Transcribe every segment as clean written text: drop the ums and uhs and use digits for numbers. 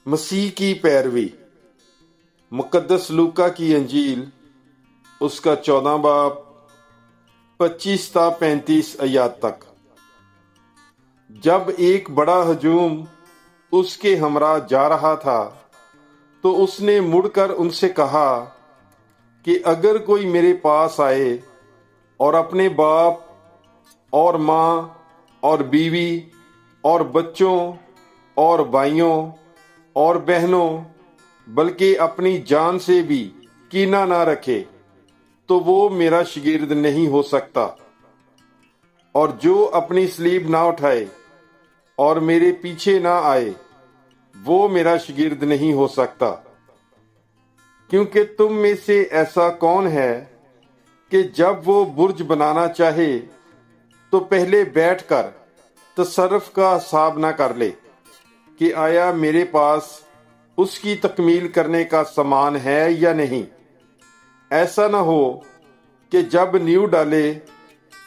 مسیح کی پیروی۔ مقدس لوکا کی انجیل اس کا 14 باب 25 تا 35 آیات تک۔ جب ایک بڑا ہجوم اس کے ہمراہ جا رہا تھا تو اس نے مڑ کر ان سے کہا کہ اگر کوئی میرے پاس آئے اور اپنے باپ اور ماں اور بیوی اور بچوں اور بھائیوں اور بہنوں بلکہ اپنی جان سے بھی کینہ نہ رکھے تو وہ میرا شاگرد نہیں ہو سکتا، اور جو اپنی صلیب نہ اٹھائے اور میرے پیچھے نہ آئے وہ میرا شاگرد نہیں ہو سکتا۔ کیونکہ تم میں سے ایسا کون ہے کہ جب وہ برج بنانا چاہے تو پہلے بیٹھ کر تصرف کا حساب نہ کر لے کہ آیا میرے پاس اس کی تکمیل کرنے کا سامان ہے یا نہیں؟ ایسا نہ ہو کہ جب نیو ڈالے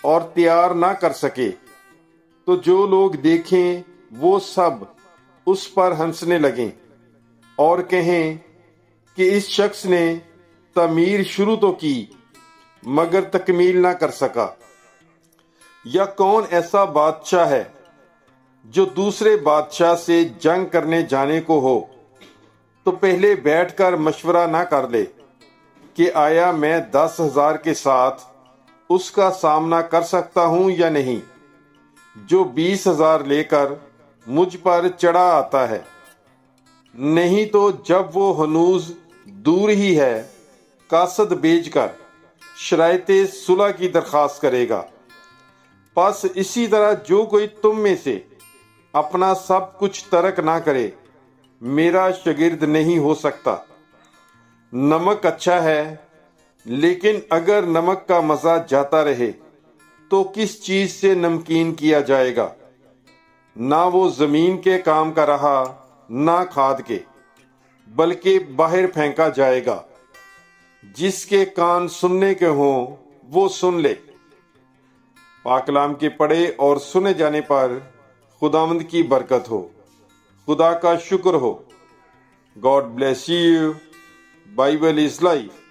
اور تیار نہ کر سکے تو جو لوگ دیکھیں وہ سب اس پر ہنسنے لگیں اور کہیں کہ اس شخص نے تعمیر شروع تو کی مگر تکمیل نہ کر سکا۔ یا کون ایسا بادشاہ ہے جو دوسرے بادشاہ سے جنگ کرنے جانے کو ہو تو پہلے بیٹھ کر مشورہ نہ کر لے کہ آیا میں 10,000 کے ساتھ اس کا سامنا کر سکتا ہوں یا نہیں، جو 20,000 لے کر مجھ پر چڑھا آتا ہے؟ نہیں تو جب وہ ہنوز دور ہی ہے قاصد بھیج کر شرائط صلح کی درخواست کرے گا۔ پس اسی طرح جو کوئی تم میں سے اپنا سب کچھ ترک نہ کرے میرا شاگرد نہیں ہو سکتا۔ نمک اچھا ہے، لیکن اگر نمک کا مزہ جاتا رہے تو کس چیز سے نمکین کیا جائے گا؟ نہ وہ زمین کے کام کا رہا نہ کھاد کے، بلکہ باہر پھینکا جائے گا۔ جس کے کان سننے کے ہوں وہ سن لے۔ پاک کلام کے پڑھے اور سنے جانے پر خداوند کی برکت ہو۔ خدا کا شکر ہو۔ God bless you. Bible is life.